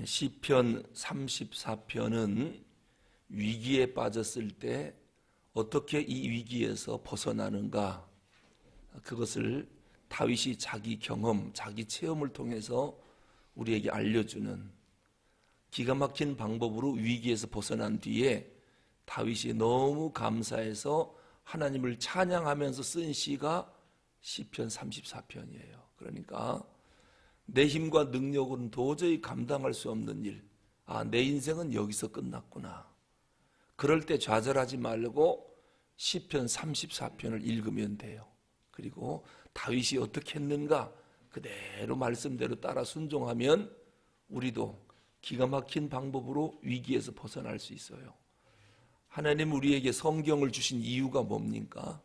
시편 34편은 위기에 빠졌을 때 어떻게 이 위기에서 벗어나는가, 그것을 다윗이 자기 경험, 자기 체험을 통해서 우리에게 알려주는 기가 막힌 방법으로 위기에서 벗어난 뒤에 다윗이 너무 감사해서 하나님을 찬양하면서 쓴 시가 시편 34편이에요. 그러니까 내 힘과 능력으로는 도저히 감당할 수 없는 일, 내 인생은 여기서 끝났구나. 그럴 때 좌절하지 말고 시편 34편을 읽으면 돼요. 그리고 다윗이 어떻게 했는가 그대로 말씀대로 따라 순종하면 우리도 기가 막힌 방법으로 위기에서 벗어날 수 있어요. 하나님 우리에게 성경을 주신 이유가 뭡니까?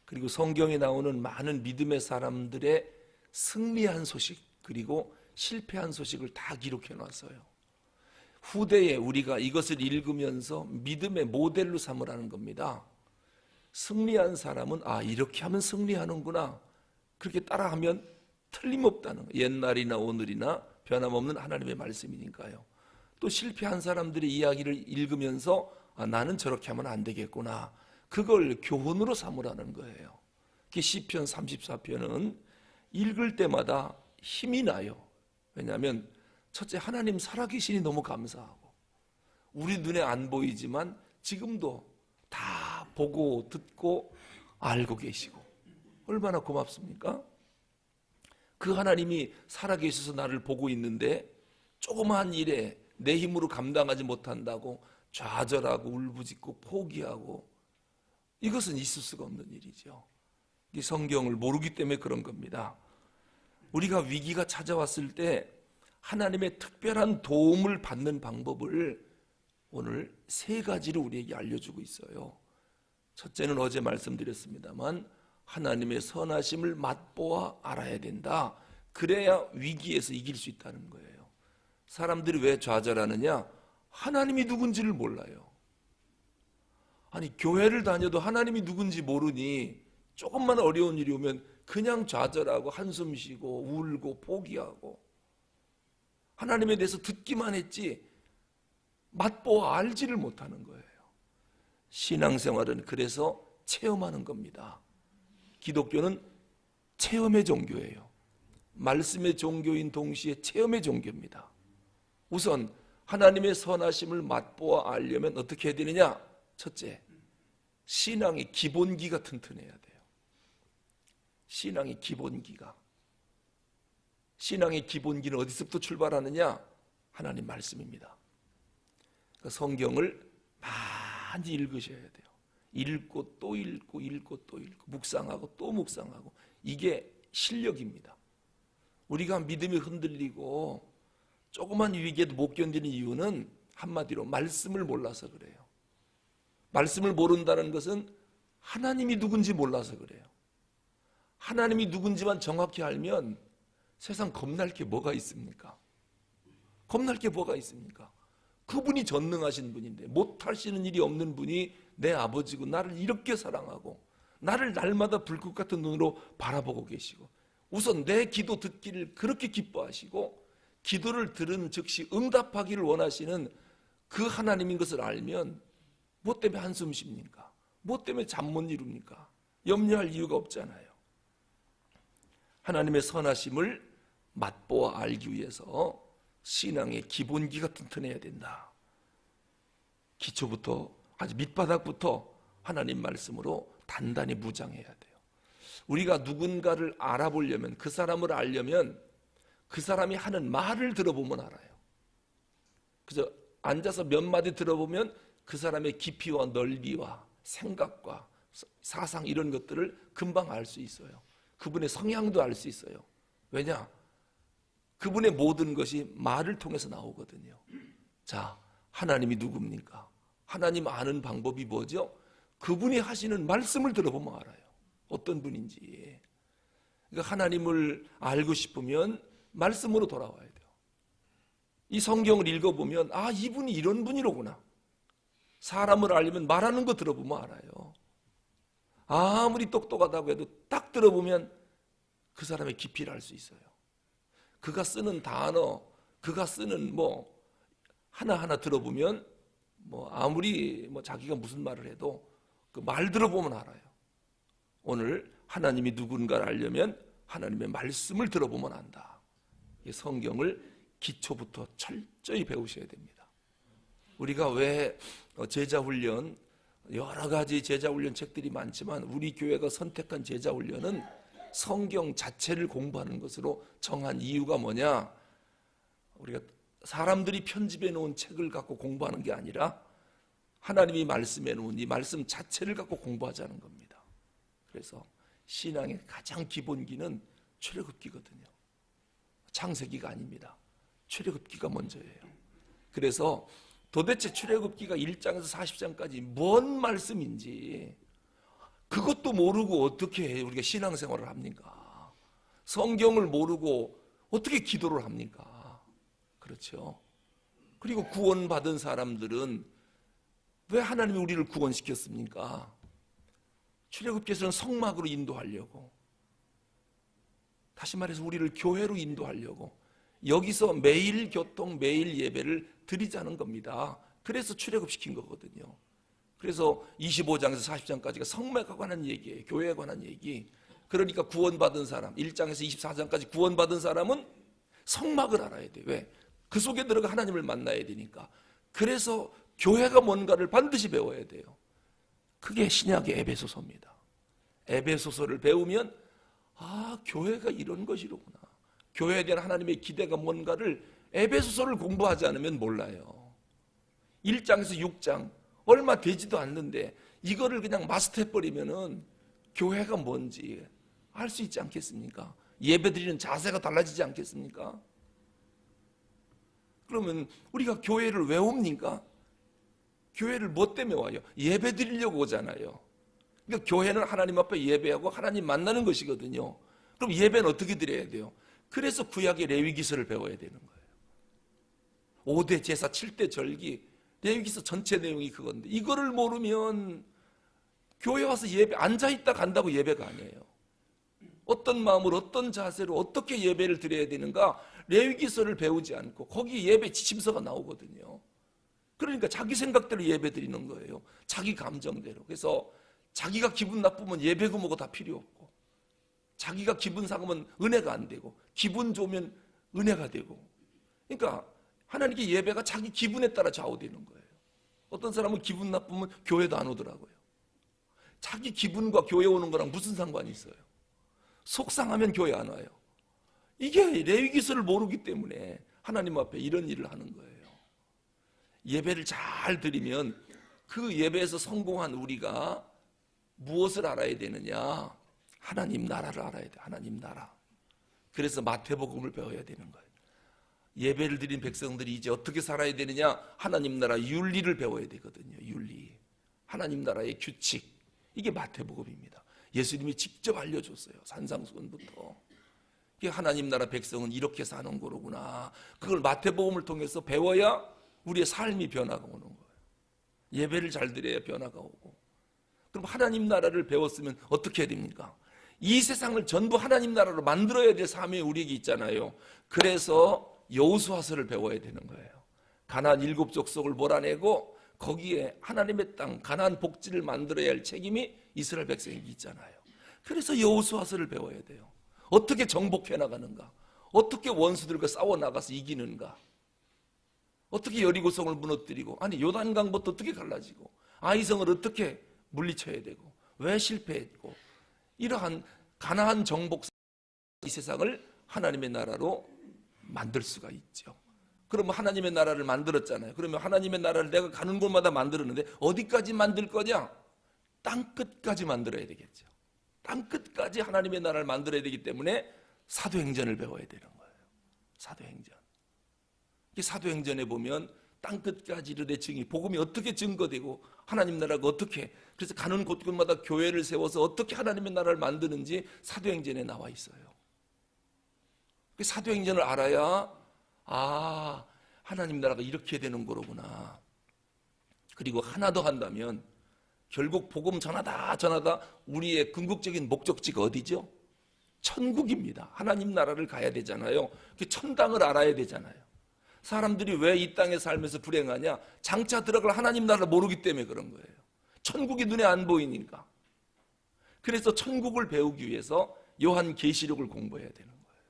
그리고 성경에 나오는 많은 믿음의 사람들의 승리한 소식, 그리고 실패한 소식을 다 기록해 놨어요. 후대에 우리가 이것을 읽으면서 믿음의 모델로 삼으라는 겁니다. 승리한 사람은 이렇게 하면 승리하는구나, 그렇게 따라하면 틀림없다는 거예요. 옛날이나 오늘이나 변함없는 하나님의 말씀이니까요. 또 실패한 사람들의 이야기를 읽으면서 나는 저렇게 하면 안 되겠구나, 그걸 교훈으로 삼으라는 거예요. 시편 34편은 읽을 때마다 힘이 나요. 왜냐하면 첫째, 하나님 살아계시니 너무 감사하고, 우리 눈에 안 보이지만 지금도 다 보고 듣고 알고 계시고, 얼마나 고맙습니까? 그 하나님이 살아계셔서 나를 보고 있는데 조그마한 일에 내 힘으로 감당하지 못한다고 좌절하고 울부짖고 포기하고, 이것은 있을 수가 없는 일이죠. 이 성경을 모르기 때문에 그런 겁니다. 우리가 위기가 찾아왔을 때 하나님의 특별한 도움을 받는 방법을 오늘 세 가지로 우리에게 알려주고 있어요. 첫째는 어제 말씀드렸습니다만 하나님의 선하심을 맛보아 알아야 된다. 그래야 위기에서 이길 수 있다는 거예요. 사람들이 왜 좌절하느냐? 하나님이 누군지를 몰라요. 아니, 교회를 다녀도 하나님이 누군지 모르니 조금만 어려운 일이 오면 그냥 좌절하고 한숨 쉬고 울고 포기하고, 하나님에 대해서 듣기만 했지 맛보아 알지를 못하는 거예요. 신앙생활은 그래서 체험하는 겁니다. 기독교는 체험의 종교예요. 말씀의 종교인 동시에 체험의 종교입니다. 우선 하나님의 선하심을 맛보아 알려면 어떻게 해야 되느냐? 첫째, 신앙의 기본기가 튼튼해야 돼요. 신앙의 기본기가. 신앙의 기본기는 어디서부터 출발하느냐? 하나님 말씀입니다. 그러니까 성경을 많이 읽으셔야 돼요. 읽고 또 읽고 읽고 또 읽고 묵상하고 또 묵상하고, 이게 실력입니다. 우리가 믿음이 흔들리고 조그만 위기에도 못 견디는 이유는 한마디로 말씀을 몰라서 그래요. 말씀을 모른다는 것은 하나님이 누군지 몰라서 그래요. 하나님이 누군지만 정확히 알면 세상 겁날 게 뭐가 있습니까? 겁날 게 뭐가 있습니까? 그분이 전능하신 분인데 못하시는 일이 없는 분이 내 아버지고 나를 이렇게 사랑하고 나를 날마다 불꽃 같은 눈으로 바라보고 계시고, 우선 내 기도 듣기를 그렇게 기뻐하시고 기도를 들은 즉시 응답하기를 원하시는 그 하나님인 것을 알면 뭐 때문에 한숨 쉽니까? 뭐 때문에 잠 못 이룹니까? 염려할 이유가 없잖아요. 하나님의 선하심을 맛보아 알기 위해서 신앙의 기본기가 튼튼해야 된다. 기초부터, 아주 밑바닥부터 하나님 말씀으로 단단히 무장해야 돼요. 우리가 누군가를 알아보려면, 그 사람을 알려면 그 사람이 하는 말을 들어보면 알아요. 그래서 앉아서 몇 마디 들어보면 그 사람의 깊이와 넓이와 생각과 사상, 이런 것들을 금방 알 수 있어요. 그분의 성향도 알 수 있어요. 왜냐? 그분의 모든 것이 말을 통해서 나오거든요. 자, 하나님이 누굽니까? 하나님 아는 방법이 뭐죠? 그분이 하시는 말씀을 들어보면 알아요. 어떤 분인지. 그러니까 하나님을 알고 싶으면 말씀으로 돌아와야 돼요. 이 성경을 읽어보면 이분이 이런 분이로구나. 사람을 알려면 말하는 거 들어보면 알아요. 아무리 똑똑하다고 해도 딱 들어보면 그 사람의 깊이를 알 수 있어요. 그가 쓰는 단어, 그가 쓰는 하나하나 들어보면 아무리 자기가 무슨 말을 해도 그 말 들어보면 알아요. 오늘 하나님이 누군가를 알려면 하나님의 말씀을 들어보면 안다. 이 성경을 기초부터 철저히 배우셔야 됩니다. 우리가 왜 제자훈련, 여러 가지 제자훈련 책들이 많지만 우리 교회가 선택한 제자훈련은 성경 자체를 공부하는 것으로 정한 이유가 뭐냐? 우리가 사람들이 편집해 놓은 책을 갖고 공부하는 게 아니라 하나님이 말씀해 놓은 이 말씀 자체를 갖고 공부하자는 겁니다. 그래서 신앙의 가장 기본기는 출애굽기거든요. 창세기가 아닙니다. 출애굽기가 먼저예요. 그래서 도대체 출애굽기가 1장에서 40장까지 뭔 말씀인지 그것도 모르고 어떻게 우리가 신앙생활을 합니까? 성경을 모르고 어떻게 기도를 합니까? 그렇죠. 그리고 구원받은 사람들은 왜 하나님이 우리를 구원시켰습니까? 출애굽기에서는 성막으로 인도하려고, 다시 말해서 우리를 교회로 인도하려고, 여기서 매일 교통, 매일 예배를 드리자는 겁니다. 그래서 출애굽시킨 거거든요. 그래서 25장에서 40장까지가 성막에 관한 얘기예요. 교회에 관한 얘기. 그러니까 구원받은 사람, 1장에서 24장까지 구원받은 사람은 성막을 알아야 돼요. 왜? 그 속에 들어가 하나님을 만나야 되니까. 그래서 교회가 뭔가를 반드시 배워야 돼요. 그게 신약의 에베소서입니다. 에베소서를 배우면 교회가 이런 것이로구나. 교회에 대한 하나님의 기대가 뭔가를 에베소서를 공부하지 않으면 몰라요. 1장에서 6장 얼마 되지도 않는데 이거를 그냥 마스터해버리면은 교회가 뭔지 알 수 있지 않겠습니까? 예배드리는 자세가 달라지지 않겠습니까? 그러면 우리가 교회를 왜 옵니까? 교회를 뭐 때문에 와요? 예배 드리려고 오잖아요. 그러니까 교회는 하나님 앞에 예배하고 하나님 만나는 것이거든요. 그럼 예배는 어떻게 드려야 돼요? 그래서 구약의 레위기서를 배워야 되는 거예요. 5대 제사, 7대 절기, 레위기서 전체 내용이 그건데 이거를 모르면 교회 와서 예배 앉아있다 간다고 예배가 아니에요. 어떤 마음으로 어떤 자세로 어떻게 예배를 드려야 되는가 레위기서를 배우지 않고 거기 예배 지침서가 나오거든요. 그러니까 자기 생각대로 예배 드리는 거예요. 자기 감정대로. 그래서 자기가 기분 나쁘면 예배고 뭐고 다 필요 없고, 자기가 기분 상하면 은혜가 안 되고, 기분 좋으면 은혜가 되고. 그러니까 하나님께 예배가 자기 기분에 따라 좌우되는 거예요. 어떤 사람은 기분 나쁘면 교회도 안 오더라고요. 자기 기분과 교회 오는 거랑 무슨 상관이 있어요? 속상하면 교회 안 와요. 이게 레위기서를 모르기 때문에 하나님 앞에 이런 일을 하는 거예요. 예배를 잘 드리면 그 예배에서 성공한 우리가 무엇을 알아야 되느냐? 하나님 나라를 알아야 돼. 하나님 나라. 그래서 마태복음을 배워야 되는 거예요. 예배를 드린 백성들이 이제 어떻게 살아야 되느냐? 하나님 나라 윤리를 배워야 되거든요. 윤리. 하나님 나라의 규칙. 이게 마태복음입니다. 예수님이 직접 알려줬어요. 산상수훈부터. 하나님 나라 백성은 이렇게 사는 거로구나. 그걸 마태복음을 통해서 배워야 우리의 삶이 변화가 오는 거예요. 예배를 잘 드려야 변화가 오고. 그럼 하나님 나라를 배웠으면 어떻게 해야 됩니까? 이 세상을 전부 하나님 나라로 만들어야 될 사명이 우리에게 있잖아요. 그래서 여호수아서를 배워야 되는 거예요. 가나안 7족속을 몰아내고 거기에 하나님의 땅 가나안 복지를 만들어야 할 책임이 이스라엘 백성에게 있잖아요. 그래서 여호수아서를 배워야 돼요. 어떻게 정복해 나가는가? 어떻게 원수들과 싸워 나가서 이기는가? 어떻게 여리고성을 무너뜨리고, 아니 요단강부터 어떻게 갈라지고, 아이성을 어떻게 물리쳐야 되고, 왜 실패했고, 이러한 가나안 정복 이 세상을 하나님의 나라로 만들 수가 있죠. 그러면 하나님의 나라를 만들었잖아요. 그러면 하나님의 나라를 내가 가는 곳마다 만들었는데 어디까지 만들 거냐? 땅끝까지 만들어야 되겠죠. 땅끝까지 하나님의 나라를 만들어야 되기 때문에 사도행전을 배워야 되는 거예요. 사도행전. 사도행전에 보면 땅끝까지 이르되 증이, 복음이 어떻게 증거되고 하나님 나라가 어떻게, 그래서 가는 곳곳마다 교회를 세워서 어떻게 하나님의 나라를 만드는지 사도행전에 나와 있어요. 사도행전을 알아야 하나님 나라가 이렇게 되는 거로구나. 그리고 하나 더 한다면 결국 복음 전하다 우리의 궁극적인 목적지가 어디죠? 천국입니다. 하나님 나라를 가야 되잖아요. 천당을 알아야 되잖아요. 사람들이 왜 이 땅에 살면서 불행하냐? 장차 들어갈 하나님 나라를 모르기 때문에 그런 거예요. 천국이 눈에 안 보이니까. 그래서 천국을 배우기 위해서 요한계시록을 공부해야 되는 거예요.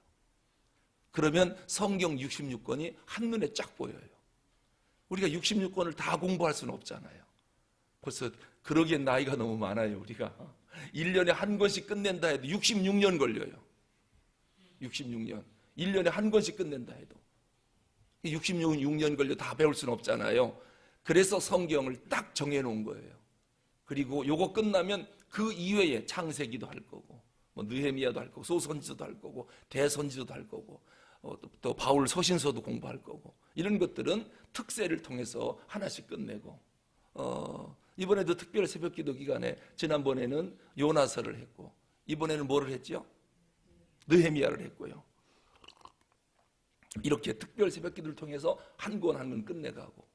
그러면 성경 66권이 한눈에 쫙 보여요. 우리가 66권을 다 공부할 수는 없잖아요. 벌써 그러기엔 나이가 너무 많아요. 우리가 1년에 한 권씩 끝낸다 해도 66년 걸려요. 66년. 1년에 한 권씩 끝낸다 해도 66년 걸려 다 배울 수는 없잖아요. 그래서 성경을 딱 정해놓은 거예요. 그리고 요거 끝나면 그 이외에 창세기도 할 거고, 뭐 느헤미야도 할 거고, 소선지도 할 거고, 대선지도 할 거고, 또 바울 서신서도 공부할 거고, 이런 것들은 특세를 통해서 하나씩 끝내고, 이번에도 특별 새벽기도 기간에 지난번에는 요나서를 했고, 이번에는 뭐를 했죠? 느헤미야를 했고요. 이렇게 특별 새벽기도를 통해서 한 권 한 권 끝내가고,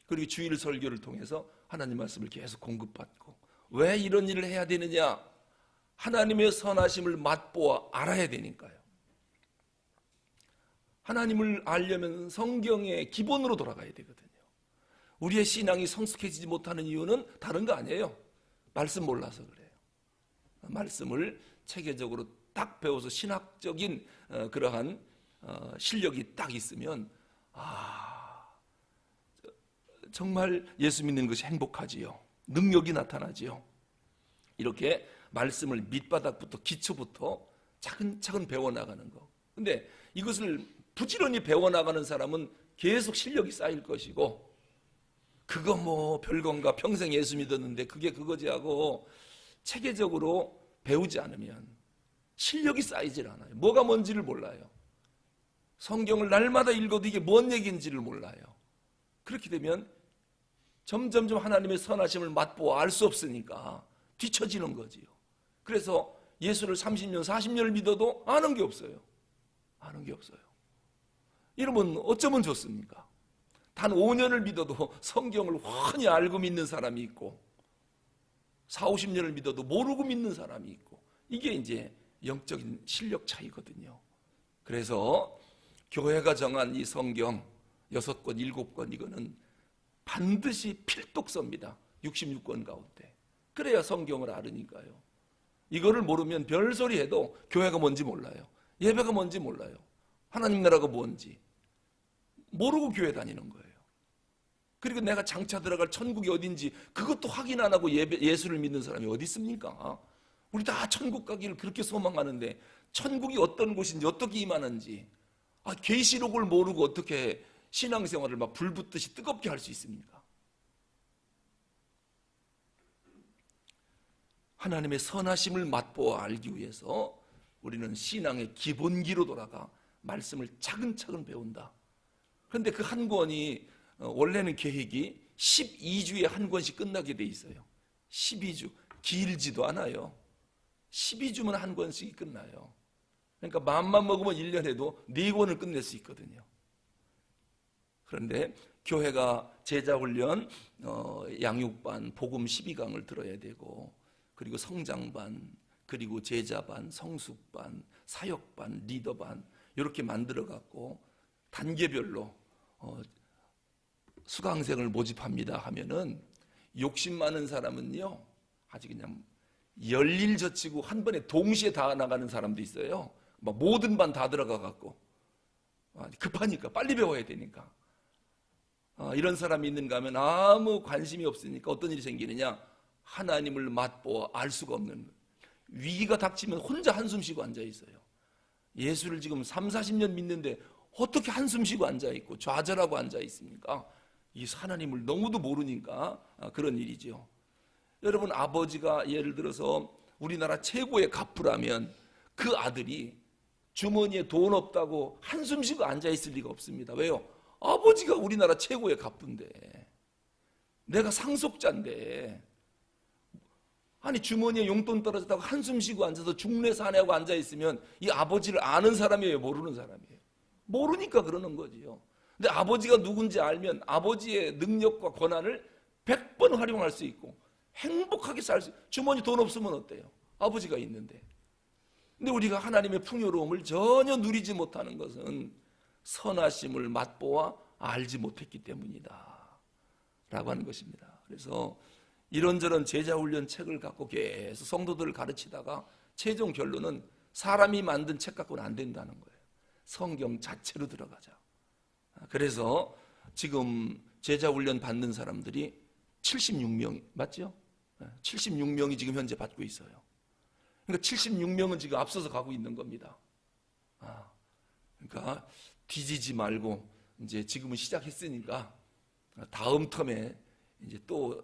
그리고 주일 설교를 통해서 하나님 말씀을 계속 공급받고. 왜 이런 일을 해야 되느냐? 하나님의 선하심을 맛보아 알아야 되니까요. 하나님을 알려면 성경의 기본으로 돌아가야 되거든요. 우리의 신앙이 성숙해지지 못하는 이유는 다른 거 아니에요. 말씀 몰라서 그래요. 말씀을 체계적으로 딱 배워서 신학적인 그러한 실력이 딱 있으면 정말 예수 믿는 것이 행복하지요. 능력이 나타나지요. 이렇게 말씀을 밑바닥부터 기초부터 차근차근 배워나가는 거. 근데 이것을 부지런히 배워나가는 사람은 계속 실력이 쌓일 것이고, 그거 뭐 별건가 평생 예수 믿었는데 그게 그거지 하고 체계적으로 배우지 않으면 실력이 쌓이질 않아요. 뭐가 뭔지를 몰라요. 성경을 날마다 읽어도 이게 뭔 얘기인지를 몰라요. 그렇게 되면 점점점 하나님의 선하심을 맛보아 알 수 없으니까 뒤처지는 거지요. 그래서 예수를 30년, 40년을 믿어도 아는 게 없어요. 아는 게 없어요. 이러면 어쩌면 좋습니까? 단 5년을 믿어도 성경을 훤히 알고 믿는 사람이 있고, 4, 50년을 믿어도 모르고 믿는 사람이 있고, 이게 이제 영적인 실력 차이거든요. 그래서 교회가 정한 이 성경 6권, 7권 이거는 반드시 필독서입니다. 66권 가운데. 그래야 성경을 알으니까요. 이거를 모르면 별소리 해도 교회가 뭔지 몰라요. 예배가 뭔지 몰라요. 하나님 나라가 뭔지 모르고 교회 다니는 거예요. 그리고 내가 장차 들어갈 천국이 어딘지 그것도 확인 안 하고 예수를 믿는 사람이 어디 있습니까? 우리 다 천국 가기를 그렇게 소망하는데 천국이 어떤 곳인지 어떻게 임하는지 계시록을 모르고 어떻게 신앙생활을 막 불붙듯이 뜨겁게 할 수 있습니까? 하나님의 선하심을 맛보아 알기 위해서 우리는 신앙의 기본기로 돌아가 말씀을 차근차근 배운다. 그런데 그 한 권이 원래는 계획이 12주에 한 권씩 끝나게 돼 있어요. 12주 길지도 않아요. 12주면 한 권씩이 끝나요. 그러니까 마음만 먹으면 1년에도 4권을 끝낼 수 있거든요. 그런데 교회가 제자훈련, 양육반, 복음 12강을 들어야 되고, 그리고 성장반, 그리고 제자반, 성숙반, 사역반, 리더반 이렇게 만들어갖고 단계별로 수강생을 모집합니다 하면은 욕심 많은 사람은요 아주 그냥 열일 젖히고 한 번에 동시에 다 나가는 사람도 있어요. 막 모든 반 다 들어가갖고 급하니까 빨리 배워야 되니까 이런 사람이 있는가 하면 아무 관심이 없으니까 어떤 일이 생기느냐, 하나님을 맛보아 알 수가 없는, 위기가 닥치면 혼자 한숨 쉬고 앉아 있어요. 예수를 지금 3, 40년 믿는데 어떻게 한숨 쉬고 앉아 있고 좌절하고 앉아 있습니까? 이 하나님을 너무도 모르니까 그런 일이죠. 여러분, 아버지가 예를 들어서 우리나라 최고의 갑부라면 그 아들이 주머니에 돈 없다고 한숨 쉬고 앉아 있을 리가 없습니다. 왜요? 아버지가 우리나라 최고의 갑부인데, 내가 상속자인데, 아니 주머니에 용돈 떨어졌다고 한숨 쉬고 앉아서 중내사내하고 앉아 있으면 이 아버지를 아는 사람이에요, 모르는 사람이에요? 모르니까 그러는 거지요. 근데 아버지가 누군지 알면 아버지의 능력과 권한을 100번 활용할 수 있고 행복하게 살 수, 주머니 돈 없으면 어때요? 아버지가 있는데. 근데 우리가 하나님의 풍요로움을 전혀 누리지 못하는 것은 선하심을 맛보아 알지 못했기 때문이다 라고 하는 것입니다. 그래서 이런저런 제자훈련 책을 갖고 계속 성도들을 가르치다가 최종 결론은 사람이 만든 책 갖고는 안 된다는 거예요. 성경 자체로 들어가자. 그래서 지금 제자훈련 받는 사람들이 76명 맞죠? 76명이 지금 현재 받고 있어요. 그러니까 76명은 지금 앞서서 가고 있는 겁니다. 그러니까 뒤지지 말고 이제 지금은 시작했으니까 다음 텀에 이제 또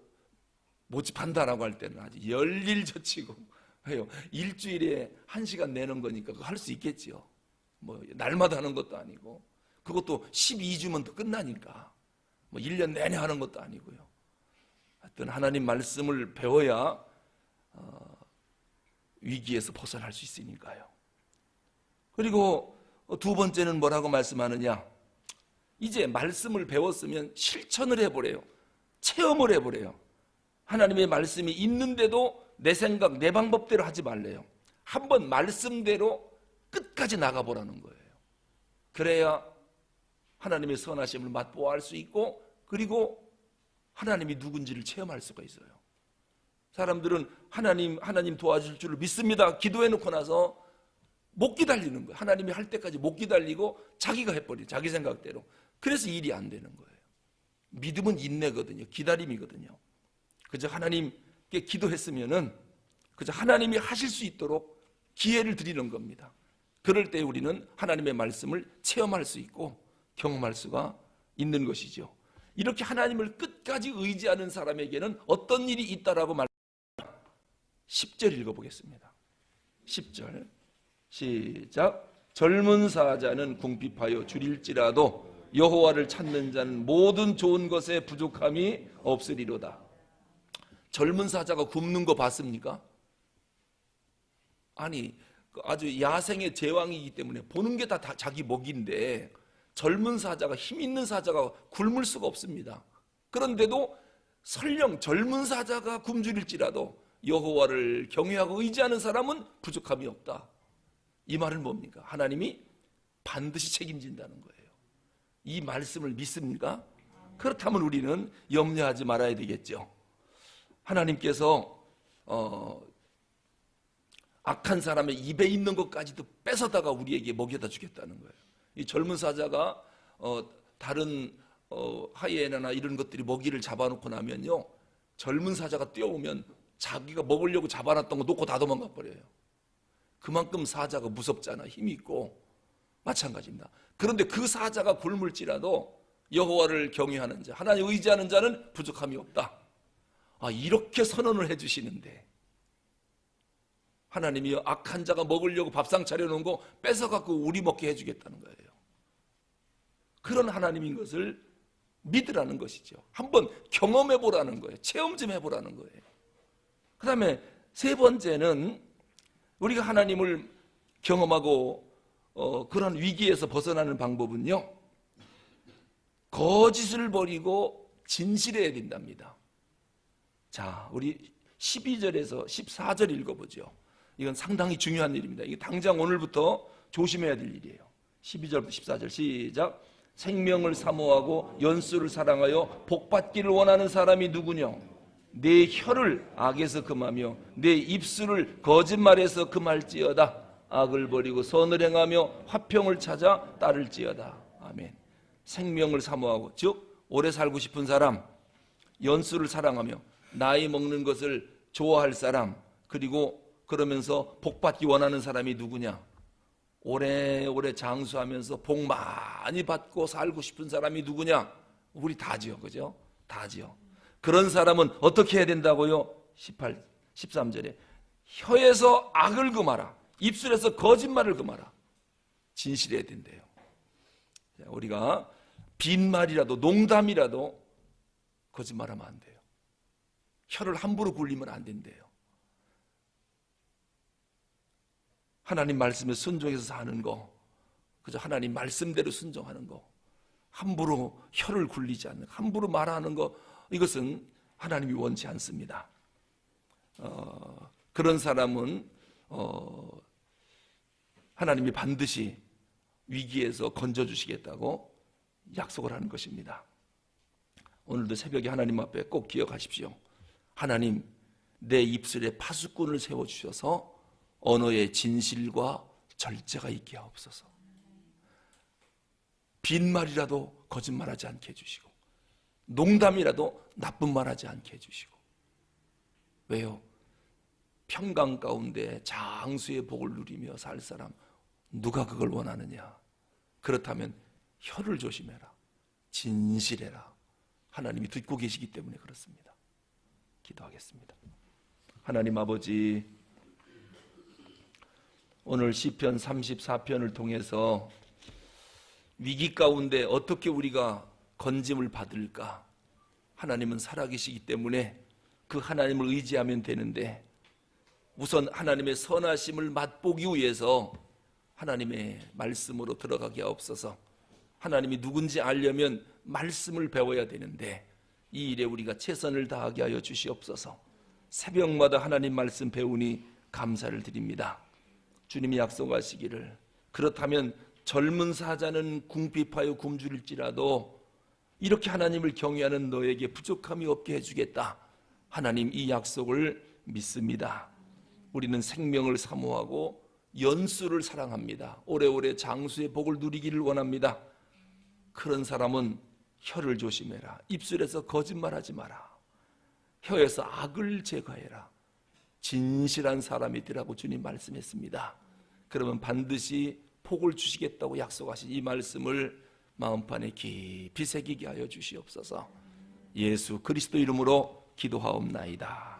모집한다라고 할 때는 아주 열일젖히고 해요. 일주일에 1시간 내는 거니까 그거 할 수 있겠지요. 뭐 날마다 하는 것도 아니고 그것도 12주면 또 끝나니까 뭐 1년 내내 하는 것도 아니고요. 하여튼 하나님 말씀을 배워야 위기에서 벗어날 수 있으니까요. 그리고 두 번째는 뭐라고 말씀하느냐? 이제 말씀을 배웠으면 실천을 해보래요. 체험을 해보래요. 하나님의 말씀이 있는데도 내 생각, 내 방법대로 하지 말래요. 한번 말씀대로 끝까지 나가보라는 거예요. 그래야 하나님의 선하심을 맛보아 알 수 있고 그리고 하나님이 누군지를 체험할 수가 있어요. 사람들은 하나님 도와줄 줄을 믿습니다. 기도해놓고 나서 못 기다리는 거예요. 하나님이 할 때까지 못 기다리고 자기가 해버려요. 자기 생각대로. 그래서 일이 안 되는 거예요. 믿음은 인내거든요. 기다림이거든요. 그저 하나님께 기도했으면은 그저 하나님이 하실 수 있도록 기회를 드리는 겁니다. 그럴 때 우리는 하나님의 말씀을 체험할 수 있고 경험할 수가 있는 것이죠. 이렇게 하나님을 끝까지 의지하는 사람에게는 어떤 일이 있다라고 말합니다. 10절 읽어보겠습니다. 10절 시작. 젊은 사자는 궁핍하여 줄일지라도 여호와를 찾는 자는 모든 좋은 것에 부족함이 없으리로다. 젊은 사자가 굶는 거 봤습니까? 아니 아주 야생의 제왕이기 때문에 보는 게 다 자기 먹인데 젊은 사자가 힘 있는 사자가 굶을 수가 없습니다. 그런데도 설령 젊은 사자가 굶주릴지라도 여호와를 경외하고 의지하는 사람은 부족함이 없다. 이 말은 뭡니까? 하나님이 반드시 책임진다는 거예요. 이 말씀을 믿습니까? 그렇다면 우리는 염려하지 말아야 되겠죠. 하나님께서 악한 사람의 입에 있는 것까지도 뺏어다가 우리에게 먹여다 주겠다는 거예요. 이 젊은 사자가 다른 하이에나나 이런 것들이 먹이를 잡아놓고 나면요, 젊은 사자가 뛰어오면 자기가 먹으려고 잡아놨던 거 놓고 다 도망가 버려요. 그만큼 사자가 무섭잖아. 힘이 있고. 마찬가지입니다. 그런데 그 사자가 굶을지라도 여호와를 경외하는 자, 하나님 의지하는 자는 부족함이 없다. 이렇게 선언을 해주시는데 하나님이 악한 자가 먹으려고 밥상 차려놓은 거 뺏어갖고 우리 먹게 해주겠다는 거예요. 그런 하나님인 것을 믿으라는 것이죠. 한번 경험해보라는 거예요. 체험 좀 해보라는 거예요. 그 다음에 세 번째는 우리가 하나님을 경험하고 그런 위기에서 벗어나는 방법은요, 거짓을 버리고 진실해야 된답니다. 자, 우리 12절에서 14절 읽어보죠. 이건 상당히 중요한 일입니다. 이게 당장 오늘부터 조심해야 될 일이에요. 12절부터 14절 시작. 생명을 사모하고 연수를 사랑하여 복받기를 원하는 사람이 누구냐? 내 혀를 악에서 금하며 내 입술을 거짓말에서 금할지어다. 악을 버리고 선을 행하며 화평을 찾아 따를지어다. 아멘. 생명을 사모하고, 즉 오래 살고 싶은 사람, 연수를 사랑하며 나이 먹는 것을 좋아할 사람, 그리고 그러면서 복받기 원하는 사람이 누구냐? 오래오래 장수하면서 복 많이 받고 살고 싶은 사람이 누구냐? 우리 다지요. 그죠? 다지요. 그런 사람은 어떻게 해야 된다고요? 13절에 혀에서 악을 금하라. 입술에서 거짓말을 금하라. 진실해야 된대요. 우리가 빈말이라도 농담이라도 거짓말하면 안 돼요. 혀를 함부로 굴리면 안 된대요. 하나님 말씀에 순종해서 사는 거, 그저 하나님 말씀대로 순종하는 거, 함부로 혀를 굴리지 않는, 함부로 말하는 거, 이것은 하나님이 원치 않습니다. 그런 사람은 하나님이 반드시 위기에서 건져주시겠다고 약속을 하는 것입니다. 오늘도 새벽에 하나님 앞에 꼭 기억하십시오. 하나님, 내 입술에 파수꾼을 세워주셔서 언어에 진실과 절제가 있게 하옵소서. 빈말이라도 거짓말하지 않게 해주시고, 농담이라도 나쁜 말하지 않게 해주시고. 왜요? 평강 가운데 장수의 복을 누리며 살 사람 누가 그걸 원하느냐? 그렇다면 혀를 조심해라, 진실해라. 하나님이 듣고 계시기 때문에 그렇습니다. 기도하겠습니다. 하나님 아버지, 오늘 시편 34편을 통해서 위기 가운데 어떻게 우리가 건짐을 받을까? 하나님은 살아계시기 때문에 그 하나님을 의지하면 되는데, 우선 하나님의 선하심을 맛보기 위해서 하나님의 말씀으로 들어가게 하옵소서. 하나님이 누군지 알려면 말씀을 배워야 되는데 이 일에 우리가 최선을 다하게 하여 주시옵소서. 새벽마다 하나님 말씀 배우니 감사를 드립니다. 주님이 약속하시기를, 그렇다면 젊은 사자는 궁핍하여 굶주릴지라도 이렇게 하나님을 경외하는 너에게 부족함이 없게 해주겠다. 하나님, 이 약속을 믿습니다. 우리는 생명을 사모하고 연수를 사랑합니다. 오래오래 장수의 복을 누리기를 원합니다. 그런 사람은 혀를 조심해라. 입술에서 거짓말하지 마라. 혀에서 악을 제거해라. 진실한 사람이 되라고 주님 말씀했습니다. 그러면 반드시 복을 주시겠다고 약속하신 이 말씀을 마음판에 깊이 새기게 하여 주시옵소서. 예수 그리스도 이름으로 기도하옵나이다.